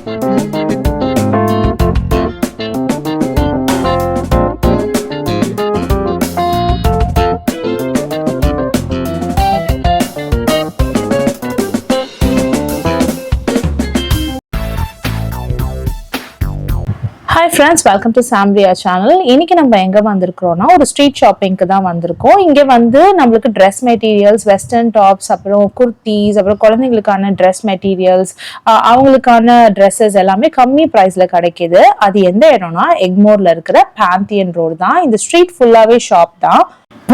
Hi friends, welcome to Samria channel. இன்னைக்கு நம்ம எங்க வந்திருக்கோம்னா ஒரு ஸ்ட்ரீட் ஷாப்பிங்க்கு தான் வந்திருக்கோம். இங்க வந்து நம்மளுக்கு ட்ரெஸ் மெட்டீரியல்ஸ், வெஸ்டர்ன் டாப்ஸ், அப்புறம் குர்த்திஸ், அப்புறம் குழந்தைங்களுக்கான ட்ரெஸ் மெட்டீரியல்ஸ், அவங்களுக்கான ட்ரெஸ்ஸஸ் எல்லாமே கம்மி பிரைஸ்ல கிடைக்குது. அது எந்த இடம்னா எக்மோர்ல இருக்கிற பாந்தியன் ரோடு தான். இந்த ஸ்ட்ரீட் ஃபுல்லாவே ஷாப் தான்.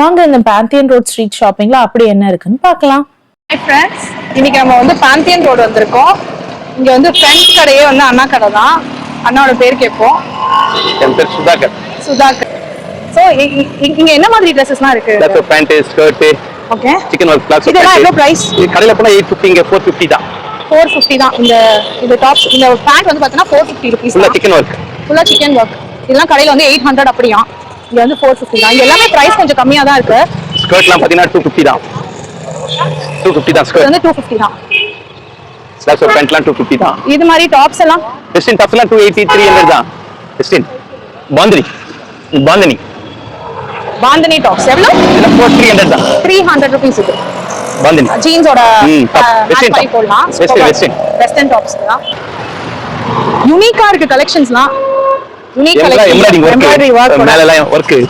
வாங்க இந்த பாந்தியன் ரோட் ஸ்ட்ரீட் ஷாப்பிங்ல அப்படி என்ன இருக்குன்னு பார்க்கலாம். Hi friends, இன்னைக்கு நம்ம வந்து பாந்தியன் ரோடு வந்திருக்கோம். இங்க வந்து ஃப்ரெண்ட் கடையே வந்து அண்ணா கடை தான். அண்ணாவோட பேர் கேட்போம். என் பேர் சுதாகர். சோ இங்க என்ன மாதிரி Dressesலாம் இருக்கு? Dress, pant, skirt, okay. Chikan work class. இதெல்லாம் என்ன பிரைஸ்? கடையில போனா 850, இங்க 450 தான். 450 தான். இந்த டாப்ஸ், இந்த பேண்ட் வந்து பார்த்தீங்கன்னா 450 rupees. ஃபுல்லா சிக்கன் வொர்க். ஃபுல்லா சிக்கன் வொர்க். இதெல்லாம் கடையில வந்து 800 அப்படியா. இங்க வந்து 450 தான். இங்க எல்லாமே பிரைஸ் கொஞ்சம் கம்மியா தான் இருக்கு. ஸ்கர்ட்லாம் பாத்தீங்கன்னா 250 தான். 250 தான் ஸ்கர்ட். இது வந்து 250 தான். ஸ்லாக்ஸ் பேண்ட்லாம் 250 தான். இது மாதிரி டாப்ஸ் எல்லாம் வெஸ்டர்ன் டாப்ஸ்லாம் 280, 300 தான். வெஸ்டர்ன் பாந்தனி டாப்ஸ் எவ்வளவு? இதெல்லாம் 300 தான். 300 rupees இது. பாந்தனி ஜீன்ஸோட வெஸ்டர்ன் மேட்ச் போடலாம். வெஸ்டர்ன் டாப்ஸ் தான். யூனிக்கா இருக்கு கலெக்ஷன்ஸ்லாம். Unique collection. எம்ப்ராய்டரி வொர்க் மேல எல்லாம் வொர்க்.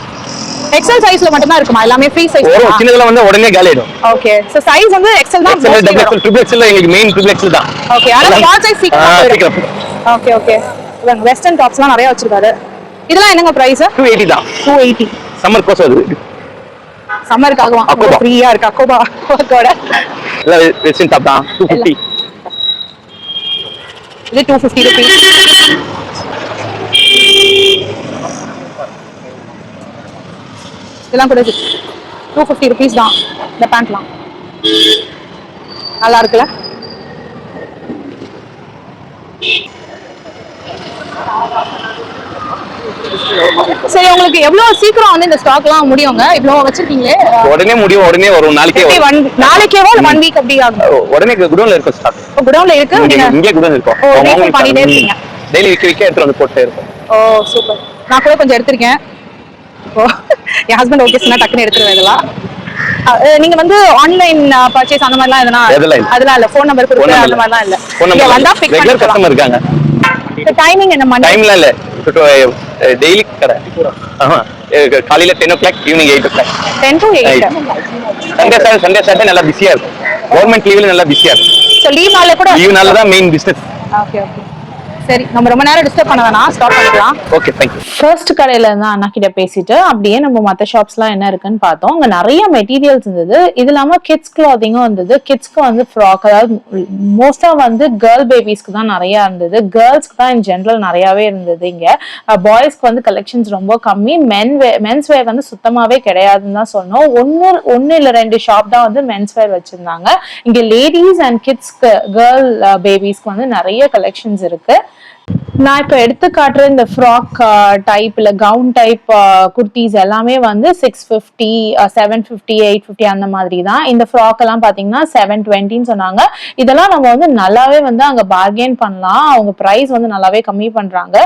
எக்ஸல் சைஸ்ல மட்டும் தான் இருக்குமா? எல்லாமே ஃப்ரீ சைஸ் தான். சின்னதுல வந்து உடனே காலி ஆயிடும். ஓகே. சோ சைஸ் வந்து எக்ஸல் தான். XL, double XL, triple XL எங்களுக்கு மெயின் ட்ரிபிள் எக்ஸல் தான். ஓகே. ஆனா ஸ்மால் சைஸ் சீக்கிரம். ஓகே. இவங்க வெஸ்டர்ன் டாப்ஸ்லாம் நிறைய வச்சிருக்காரு. இதெல்லாம் என்னங்க பிரைஸ்? 280 தான். 280. சம்மர் கோஸ் வருது. சம்மருக்காகவா? ஃப்ரீயா இருக்கு அக்கோபா ஒர்க்கோட. இல்ல வெஸ்டர்ன் டாப் தான் 250. இது 250 rupees. இதெல்லாம் கூட 250 rupees தான். இந்த பேண்ட்லாம் நல்லா இருக்குல்ல? சரி, உங்களுக்கு எவ்வளவு சீக்கிரம் வந்து இந்த ஸ்டாக்லாம் முடியுங்க? இவ்வளவு வச்சிருக்கீங்களே. உடனே முடியும், உடனே வரும். நாளைக்கே வரும். நாளைக்கேவா இல்ல 1 வீக் அப்படி ஆகும்? உடனே குடோன்ல இருக்கு ஸ்டாக். குடோன்ல இருக்கு. இங்க குடோன் இருக்கும். நீங்க பண்ணிட்டே இருக்கீங்க. டெய்லி விக்க எடுத்து வந்து போட்டே இருக்கும். ஓ சூப்பர். நான் கூட கொஞ்சம் எடுத்துர்க்கேன். ஓ என் ஹஸ்பண்ட் ஓகே சொன்னா டக்குன்னு எடுத்துருவேன் இதெல்லாம். நீங்க வந்து ஆன்லைன் பர்ச்சேஸ் அந்த மாதிரிலாம் எதனா? அதெல்லாம் இல்ல. ஃபோன் நம்பர் கொடுத்து அந்த மாதிரிலாம் இல்ல. இங்க வந்தா பிக் பண்ணி ரெகுலர் கஸ்டமர் இருக்காங்க. டைமிங் என்ன? டைம்ல இல்ல. டெய்லி கடை. காலையில 10 o'clock, evening 8 o'clock. 10 to 8. Sunday Saturday நல்லா பிஸியா இருக்கும். கவர்மெண்ட் லீவ்ல நல்லா பிஸியா இருக்கும். சோ லீவ் நாள்ல கூட லீவ் நாள்ல தான் மெயின் பிசினஸ். ஓகே. சரி, நம்ம ரொம்ப நேரம் டிஸ்டர்ப் பண்ண வேணாம், ஸ்டாப் பண்ணிக்கலாம். Okay, thank you. ஃபர்ஸ்ட் கடையில இருந்து அண்ணா கிட்ட பேசிட்டு அப்படியே நம்ம மத்த ஷாப்ஸ்லாம் என்ன இருக்குன்னு பார்த்தோம். அங்க நிறைய மெட்டீரியல்ஸ் இருந்தது. இது இல்லாம கிட்ஸ் கிளாத்திங்கும் இருந்தது. கிட்ஸ்க்கு வந்து ஃப்ராக், அதாவது மோஸ்டா வந்து கேர்ள் பேபிஸ்க்கு தான் நிறைய இருந்தது. கேர்ள்ஸ்க்கு தான் இன் ஜெனரல் நிறையவே இருந்தது. இங்க பாய்ஸ்க்கு வந்து கலெக்ஷன்ஸ் ரொம்ப கம்மி. மென்ஸ் வேர் வந்து சுத்தமாவே கிடையாதுன்னு தான் சொன்னோம். ஒன்னு இல்ல 2 ஷாப் தான் வந்து மென்ஸ் வேர் வச்சிருந்தாங்க. இங்க லேடிஸ் அண்ட் கிட்ஸ்க்கு, கேர்ள் பேபிஸ்க்கு வந்து நிறைய கலெக்ஷன்ஸ் இருக்கு. நான் இப்ப எடுத்து காட்டுற இந்த ஃப்ராக் டைப் இல்ல கவுன் டைப் குர்த்திஸ் எல்லாமே வந்து 650, 750, 850 அந்த மாதிரி தான். இந்த ஃப்ராக் எல்லாம் பாத்தீங்கன்னா 720 சொன்னாங்க. இதெல்லாம் நம்ம வந்து நல்லாவே வந்து அங்க பார்கெயின் பண்ணலாம். அவங்க பிரைஸ் வந்து நல்லாவே கம்மி பண்றாங்க.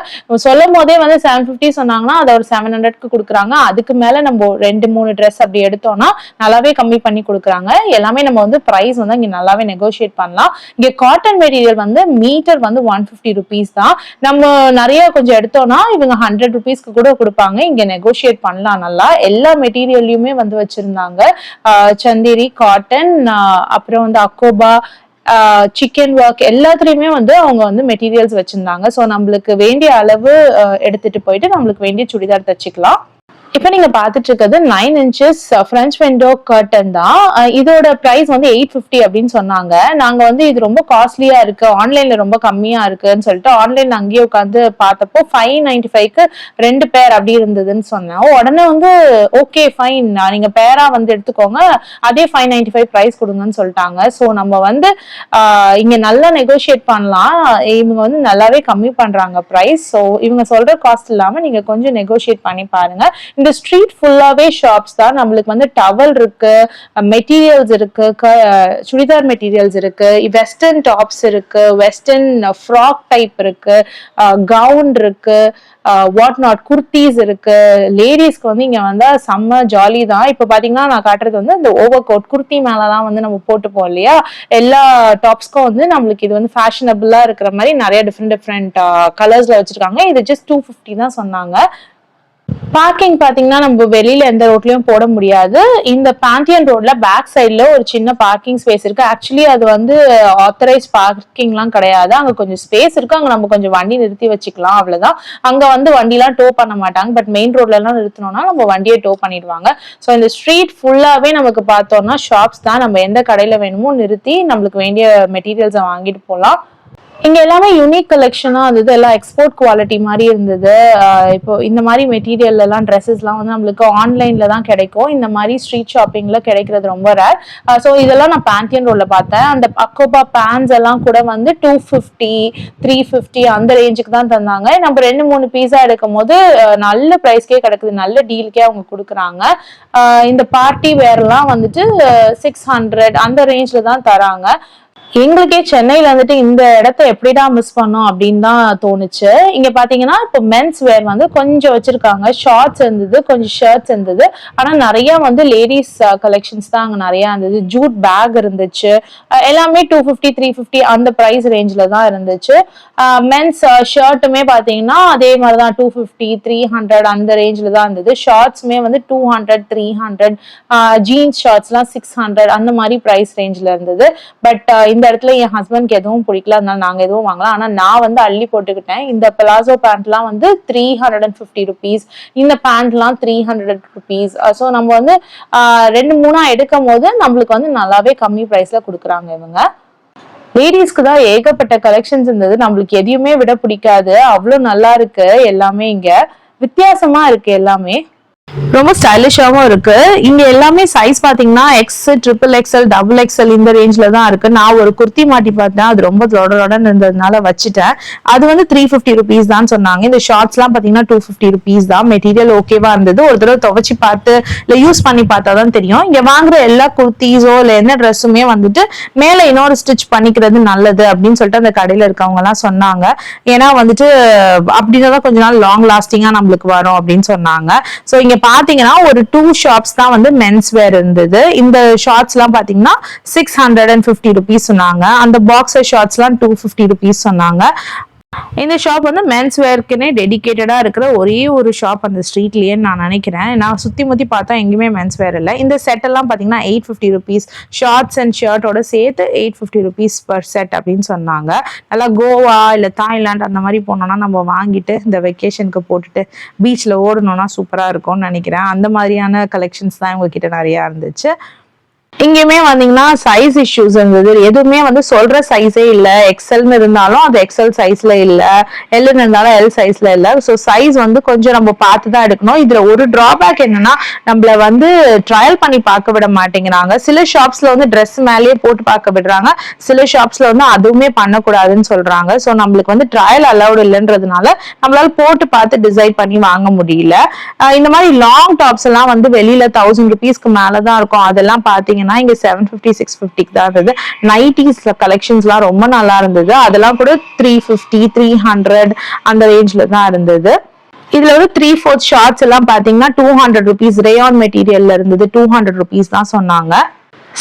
சொல்லும் போதே வந்து 750 சொன்னாங்கன்னா அதை ஒரு 700க்கு கொடுக்குறாங்க. அதுக்கு மேல நம்ம 2-3 ட்ரெஸ் அப்படி எடுத்தோம்னா நல்லாவே கம்மி பண்ணி கொடுக்குறாங்க. எல்லாமே நம்ம வந்து பிரைஸ் வந்து இங்க நல்லாவே நெகோசியேட் பண்ணலாம். இங்க காட்டன் மெட்டீரியல் வந்து மீட்டர் வந்து 150 rupees தான். நம்ம நிறைய கொஞ்சம் எடுத்தோம்னா இவங்க 100 rupeesக்கு கூட கொடுப்பாங்க. இங்க நெகோசியேட் பண்ணலாம் நல்லா. எல்லா மெட்டீரியல்லையுமே வந்து வச்சிருந்தாங்க. சந்தேரி, காட்டன், அப்புறம் வந்து அக்கோபா, சிக்கன் ஒர்க் எல்லாத்துலயுமே வந்து அவங்க வந்து மெட்டீரியல்ஸ் வச்சிருந்தாங்க. ஸோ நம்மளுக்கு வேண்டிய அளவு எடுத்துட்டு போயிட்டு நம்மளுக்கு வேண்டிய சுடிதார் தச்சுக்கலாம். இப்ப நீங்க பாத்துட்டு இருக்கிறது 9 inches French window curtain தான். இதோட பிரைஸ் வந்து 850 அப்படின்னு சொன்னாங்க. நாங்க வந்து இது ரொம்ப காஸ்ட்லியா இருக்கு, ஆன்லைன்ல ரொம்ப கம்மியா இருக்குன்னு சொல்லிட்டு ஆன்லைன்ல அங்கேயே உட்காந்து பார்த்தப்போ 595க்கு 2 பேர் அப்படி இருந்ததுன்னு சொன்னோம். உடனே வந்து ஓகே ஃபைன், நீங்க பேரா வந்து எடுத்துக்கோங்க, அதே 595 பிரைஸ் கொடுங்கன்னு சொல்லிட்டாங்க. ஸோ நம்ம வந்து இங்க நல்லா நெகோசியேட் பண்ணலாம். இவங்க வந்து நல்லாவே கம்மி பண்றாங்க பிரைஸ். ஸோ இவங்க சொல்ற காஸ்ட் இல்லாம நீங்க கொஞ்சம் நெகோசியேட் பண்ணி பாருங்க. இந்த ஸ்ட்ரீட் ஃபுல்லாவே ஷாப்ஸ் தான். நம்மளுக்கு வந்து டவல் இருக்கு, மெட்டீரியல்ஸ் இருக்கு, சுடிதார் மெட்டீரியல்ஸ் இருக்கு, வெஸ்டர்ன் டாப்ஸ் இருக்கு, வெஸ்டர்ன் ஃப்ராக் டைப் இருக்கு, கவுன் இருக்கு, வாட் நாட் குர்த்திஸ் இருக்கு. லேடிஸ்க்கு வந்து இங்க வந்தா செம்ம ஜாலி தான். இப்ப பாத்தீங்கன்னா நான் காட்டுறது வந்து இந்த ஓவர் கோட் குர்த்தி மேலதான் வந்து நம்ம போட்டுப்போம் இல்லையா, எல்லா டாப்ஸ்க்கும் வந்து நம்மளுக்கு இது வந்து ஃபேஷனபிளா இருக்கிற மாதிரி நிறைய டிஃப்ரெண்ட் கலர்ஸ்ல வச்சிருக்காங்க. இது ஜஸ்ட் 250 தான் சொன்னாங்க. பார்க்கிங் பாத்தீங்கன்னா நம்ம வெளியில எந்த ரோட்லயும் போட முடியாது. இந்த பாந்தியன் ரோட்ல பேக் சைட்ல ஒரு சின்ன பார்க்கிங் ஸ்பேஸ் இருக்கு. ஆக்சுவலி அது வந்து ஆத்தரைஸ் பார்க்கிங்லாம் கிடையாது. அங்க கொஞ்சம் ஸ்பேஸ் இருக்கு, அங்க நம்ம கொஞ்சம் வண்டி நிறுத்தி வச்சுக்கலாம், அவ்வளவுதான். அங்க வந்து வண்டிலாம் டோ பண்ண மாட்டாங்க. பட் மெயின் ரோட்ல எல்லாம் நிறுத்தணும்னா நம்ம வண்டியை டோ பண்ணிடுவாங்க. ஸோ இந்த ஸ்ட்ரீட் ஃபுல்லாவே நமக்கு பார்த்தோம்னா ஷாப்ஸ் தான். நம்ம எந்த கடையில வேணுமோ நிறுத்தி நம்மளுக்கு வேண்டிய மெட்டீரியல்ஸை வாங்கிட்டு போகலாம். இங்க எல்லாமே யூனிக் கலெக்ஷனா இருந்தது, எல்லாம் எக்ஸ்போர்ட் குவாலிட்டி மாதிரி இருந்தது. இப்போ இந்த மாதிரி மெட்டீரியல் எல்லாம் ட்ரெஸ்ஸஸ் எல்லாம் வந்து நம்மளுக்கு ஆன்லைன்ல தான் கிடைக்கும். இந்த மாதிரி ஸ்ட்ரீட் ஷாப்பிங்ல கிடைக்கிறது ரொம்ப ரேர். ஸோ இதெல்லாம் நான் பாந்தியன் ரோட்ல பார்த்தேன். அந்த அக்கோபா பேண்ட்ஸ் எல்லாம் கூட வந்து 250 350 அந்த ரேஞ்சுக்கு தான் தந்தாங்க. நம்ம 2-3 பீஸா எடுக்கும் போது நல்ல பிரைஸ்க்கே கிடைக்குது, நல்ல டீலுக்கே அவங்க கொடுக்குறாங்க. இந்த பார்ட்டி வேர் எல்லாம் வந்துட்டு 600 அந்த ரேஞ்ச்ல தான் தராங்க. எங்களுக்கே சென்னையில வந்துட்டு இந்த இடத்த எப்படிடா மிஸ் பண்ணோம் அப்படின்னு தான் தோணுச்சு. இங்க பாத்தீங்கன்னா இப்போ மென்ஸ் வேர் வந்து கொஞ்சம் வச்சிருக்காங்க, ஷார்ட்ஸ் இருந்தது, கொஞ்சம் ஷர்ட்ஸ் இருந்தது. ஆனா நிறைய வந்து லேடிஸ் கலெக்ஷன்ஸ் தான் அங்க நிறைய இருந்தது. ஜூட் பேக் இருந்துச்சு, எல்லாமே 250 350 அந்த பிரைஸ் ரேஞ்ச்ல தான் இருந்துச்சு. மென்ஸ் ஷர்ட்டுமே பாத்தீங்கன்னா அதே மாதிரிதான் 250 300 அந்த ரேஞ்ச்ல தான் இருந்தது. ஷார்ட்ஸ்மே வந்து 200 300, ஜீன்ஸ் ஷார்ட்ஸ் எல்லாம் 600 அந்த மாதிரி பிரைஸ் ரேஞ்ச்ல இருந்தது. பட் இந்த இடத்துல என் ஹஸ்பண்ட்க்கு எதுவும் பிடிக்கல, அதனால நாங்க எதுவும் வாங்கலாம். ஆனா நான் வந்து அள்ளி போட்டுக்கிட்டேன். இந்த பிளாசோ பேண்ட் எல்லாம் வந்து 350 ருபீஸ், இந்த பேண்ட் எல்லாம் 300 ருபீஸ். ஸோ நம்ம வந்து 2-3 எடுக்கும் போது நம்மளுக்கு வந்து நல்லாவே கம்மி பிரைஸ்ல கொடுக்குறாங்க இவங்க. லேடிஸ்க்கு தான் ஏகப்பட்ட கலெக்ஷன்ஸ் இருந்தது. நம்மளுக்கு எதையுமே விட பிடிக்காது, அவ்வளவு நல்லா இருக்கு எல்லாமே. இங்க வித்தியாசமா இருக்கு எல்லாமே, ரொம்ப ஸ்டைலிஷாவும் இருக்கு. இங்க எல்லாமே சைஸ் பாத்தீங்கன்னா எக்ஸ், XXL, XXL இந்த ரேஞ்ச்ல தான் இருக்கு. நான் ஒரு குர்த்தி மாட்டி பார்த்தேன், அது ரொம்ப லொடன்னு இருந்ததுனால வச்சுட்டேன். அது வந்து 350 ருபீஸ் தான் சொன்னாங்க. இந்த ஷார்ட்ஸ் எல்லாம் பாத்தீங்கன்னா 250 ருபீஸ் தான். மெட்டீரியல் ஓகேவா இருந்தது. ஒரு தடவை துவைச்சு பார்த்து இல்ல யூஸ் பண்ணி பார்த்தா தான் தெரியும். இங்க வாங்குற எல்லா குர்த்திஸோ இல்ல என்ன ட்ரெஸ்ஸுமே வந்துட்டு மேல இன்னொரு ஸ்டிச் பண்ணிக்கிறது நல்லது அப்படின்னு சொல்லிட்டு அந்த கடையில இருக்கவங்க எல்லாம் சொன்னாங்க. ஏன்னா வந்துட்டு அப்படின்னா கொஞ்ச நாள் லாங் லாஸ்டிங்கா நம்மளுக்கு வரும் அப்படின்னு சொன்னாங்க. சோ இங்க பாத்தீங்கன்னா ஒரு 2 ஷாப்ஸ் தான் வந்து மென்ஸ் வேர் இருந்தது. இந்த ஷார்ட்ஸ் எல்லாம் பாத்தீங்கன்னா 650 ருபீஸ் சொன்னாங்க. அந்த பாக்ஸர் ஷார்ட்ஸ் எல்லாம் 250 ருபீஸ் சொன்னாங்க. இந்த ஷாப் வந்து மென்ஸ் வேர்க்குன்னே டெடிகேட்டடா இருக்கிற ஒரே ஒரு ஷாப் அந்த ஸ்ட்ரீட்லயே நான் நினைக்கிறேன். நான் சுத்தி முத்தி பார்த்தா எங்கேயுமே மென்ஸ் வேர் இல்லை. இந்த செட் எல்லாம் பாத்தீங்கன்னா 850 ருபீஸ், ஷார்ட்ஸ் அண்ட் ஷர்ட்டோட சேர்த்து 850 ருபீஸ் பர் செட் அப்படின்னு சொன்னாங்க. நல்லா கோவா இல்ல தாய்லாந்து அந்த மாதிரி போனோம்னா நம்ம வாங்கிட்டு இந்த வெக்கேஷனுக்கு போட்டுட்டு பீச்ல ஓடணும்னா சூப்பரா இருக்கும்னு நினைக்கிறேன். அந்த மாதிரியான கலெக்ஷன்ஸ் தான் இவங்க கிட்ட நிறைய இருந்துச்சு. இங்கேயுமே வந்தீங்கன்னா சைஸ் இஷ்யூஸ் இருந்தது. எதுவுமே வந்து சொல்ற சைஸே இல்ல. எக்ஸல்னு இருந்தாலும் அது எக்ஸல் சைஸ்ல இல்ல, எல்னு இருந்தாலும் எல் சைஸ்ல இல்ல. ஸோ சைஸ் வந்து கொஞ்சம் நம்ம பார்த்து தான் எடுக்கணும். இதுல ஒரு டிராபேக் என்னன்னா நம்மள வந்து ட்ரையல் பண்ணி பார்க்க விட மாட்டேங்கிறாங்க. சில ஷாப்ஸ்ல வந்து ட்ரெஸ் மேலேயே போட்டு பார்க்க விடுறாங்க, சில ஷாப்ஸ்ல வந்து அதுவுமே பண்ணக்கூடாதுன்னு சொல்றாங்க. ஸோ நம்மளுக்கு வந்து ட்ரையல் அலௌடு இல்லைன்றதுனால நம்மளால போட்டு பார்த்து டிசைட் பண்ணி வாங்க முடியல. இந்த மாதிரி லாங் டாப்ஸ் எல்லாம் வந்து வெளியில 1000 ருபீஸ்க்கு மேலதான் இருக்கும். அதெல்லாம் பாத்தீங்கன்னா இங்க 750 650 தான் இருந்தது. நைட்டிஸ் கலெக்ஷன்ஸ் எல்லாம் ரொம்ப நல்லா இருந்தது. அதெல்லாம் கூட 350 300 அந்த ரேஞ்ச்ல தான் இருந்தது. இதுல ஒரு 3/4 ஷார்ட்ஸ் எல்லாம் பாத்தீங்கன்னா 200 ருபீஸ் ரேயான் மெட்டீரியல்ல இருந்தது. 200 ருபீஸ் தான் சொன்னாங்க.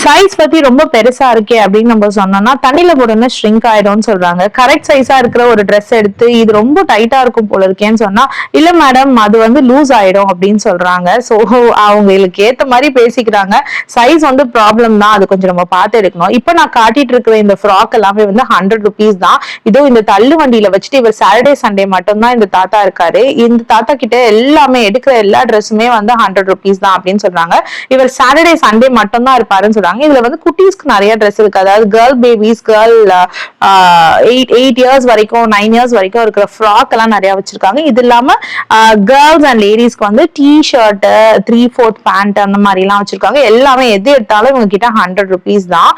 சைஸ் பத்தி ரொம்ப பெருசா இருக்கே அப்படின்னு நம்ம சொன்னோம்னா தண்ணியில போடணும்னா ஷ்ரிங்க் ஆயிடும்னு சொல்றாங்க. கரெக்ட் சைஸா இருக்கிற ஒரு ட்ரெஸ் எடுத்து இது ரொம்ப டைட்டா இருக்கும் போல இருக்கேன்னு சொன்னா இல்ல மேடம் அது வந்து லூஸ் ஆயிடும் அப்படின்னு சொல்றாங்க. சோ அவங்களுக்கு ஏத்த மாதிரி பேசிக்கிறாங்க. சைஸ் வந்து ப்ராப்ளம் தான், அது கொஞ்சம் நம்ம பார்த்து எடுக்கணும். இப்ப நான் காட்டிட்டு இருக்கிற இந்த ஃப்ராக் எல்லாமே வந்து 100 ருபீஸ் தான். இதோ இந்த தள்ளு வண்டியில வச்சுட்டு இவர் சாட்டர்டே சண்டே மட்டும் தான் இந்த தாத்தா இருக்காரு. இந்த தாத்தா கிட்ட எல்லாமே எடுக்கிற எல்லா ட்ரெஸ்ஸுமே வந்து 100 ருபீஸ் தான் அப்படின்னு சொல்றாங்க. இவர் சாட்டர்டே சண்டே மட்டும் தான் இருப்பாருன்னு சொல்றாங்க. இதுல வந்து குட்டீஸ்க்கு நிறைய ட்ரெஸ் இருக்கு. அதாவது கேர்ள் பேபிஸ், கேர்ள் 8 இயர்ஸ் வரைக்கும் 9 இயர்ஸ் வரைக்கும் இருக்கிற ஃப்ராக் எல்லாம் நிறைய வச்சிருக்காங்க. இது இல்லாம கேர்ள்ஸ் அண்ட் லேடிஸ்க்கு வந்து டி ஷர்ட் 3/4 பேண்ட் அந்த மாதிரி எல்லாம் வச்சிருக்காங்க. எல்லாமே எது எடுத்தாலும் இவங்க கிட்ட 100 ருபீஸ் தான்.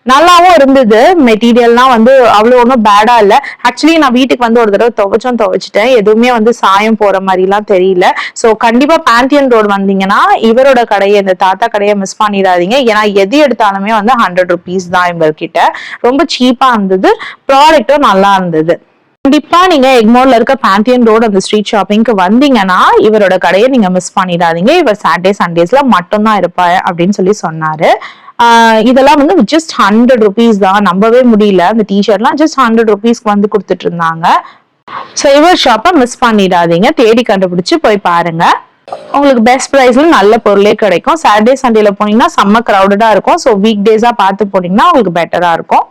நல்லாவும் இருந்தது. மெட்டீரியல்லாம் வந்து அவ்வளவு ஒன்றும் பேடா இல்ல. ஆக்சுவலி நான் வீட்டுக்கு வந்து ஒரு தடவை துவைச்சிட்டேன். எதுவுமே வந்து சாயம் போற மாதிரி எல்லாம் தெரியல. சோ கண்டிப்பா பாண்டியன் ரோடு வந்தீங்கன்னா இவரோட கடையை, இந்த தாத்தா கடையை மிஸ் பண்ணிடாதீங்க. ஏன்னா எது எடுத்தாலுமே வந்து 100 rupees தான் இவர்கிட்ட. ரொம்ப சீப்பா இருந்தது, ப்ராடக்டும் நல்லா இருந்தது. கண்டிப்பா நீங்க எக்மோர்ல இருக்க பாண்டியன் ரோடு அந்த ஸ்ட்ரீட் ஷாப்பிங்க்கு வந்தீங்கன்னா இவரோட கடையை நீங்க மிஸ் பண்ணிடாதீங்க. இவர் சாட்டர்டே சண்டேஸ்ல மட்டும் தான் இருப்பாரு அப்படின்னு சொல்லி சொன்னாரு. இதெல்லாம் வந்து ஜஸ்ட் 100 rupees தான். நம்பவே முடியல. அந்த டிஷர்ட்லாம் ஜஸ்ட் 100 rupeesக்கு வந்து கொடுத்துட்டு இருந்தாங்க. ஸோ இவர் ஷாப்பை மிஸ் பண்ணிடாதீங்க. தேடி கண்டுபிடிச்சு போய் பாருங்க. உங்களுக்கு பெஸ்ட் பிரைஸ்ல நல்ல பொருளே கிடைக்கும். சாட்டர்டே சண்டேல போனீங்கன்னா செம்ம கிரௌடடா இருக்கும். ஸோ வீக் டேஸா பார்த்து போனீங்கன்னா உங்களுக்கு பெட்டரா இருக்கும்.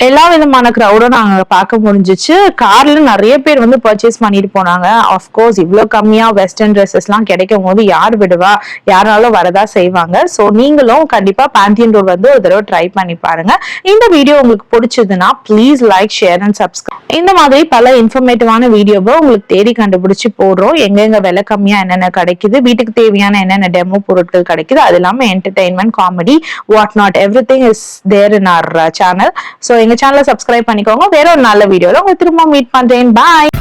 எல்லா விதமான கிரௌடும் நாங்க பார்க்க முடிஞ்சிச்சு. கார்ல நிறைய பேர் வந்து பர்ச்சேஸ் பண்ணிட்டு போனாங்க. ஆஃப்கோர்ஸ் இவ்வளவு கம்மியா வெஸ்டர்ன் ட்ரெஸ்ஸஸ் எல்லாம் கிடைக்கும் போது யார் விடுவா, யாராலும் வரதா செய்வாங்க. சோ நீங்களும் கண்டிப்பா பாண்டியன் ரோட் வந்து ஒரு தடவை ட்ரை பண்ணி பாருங்க. இந்த வீடியோ உங்களுக்கு பிடிச்சதுன்னா please like, share and subscribe. இந்த மாதிரி பல இன்ஃபர்மேட்டிவான வீடியோவை உங்களுக்கு தேடி கண்டுபிடிச்சு போடுறோம். எங்கெங்க விலை கம்மியா என்னென்ன கிடைக்குது, வீட்டுக்கு தேவையான என்னென்ன டெமோ பொருட்கள் கிடைக்குது, அது இல்லாம entertainment, comedy, what not, everything is there in our channel. So எங்க சேனலை சப்ஸ்கிரைப் பண்ணிக்கோங்க. வேற ஒரு நல்ல வீடியோல உங்க திரும்ப மீட் பண்றேன். பாய்.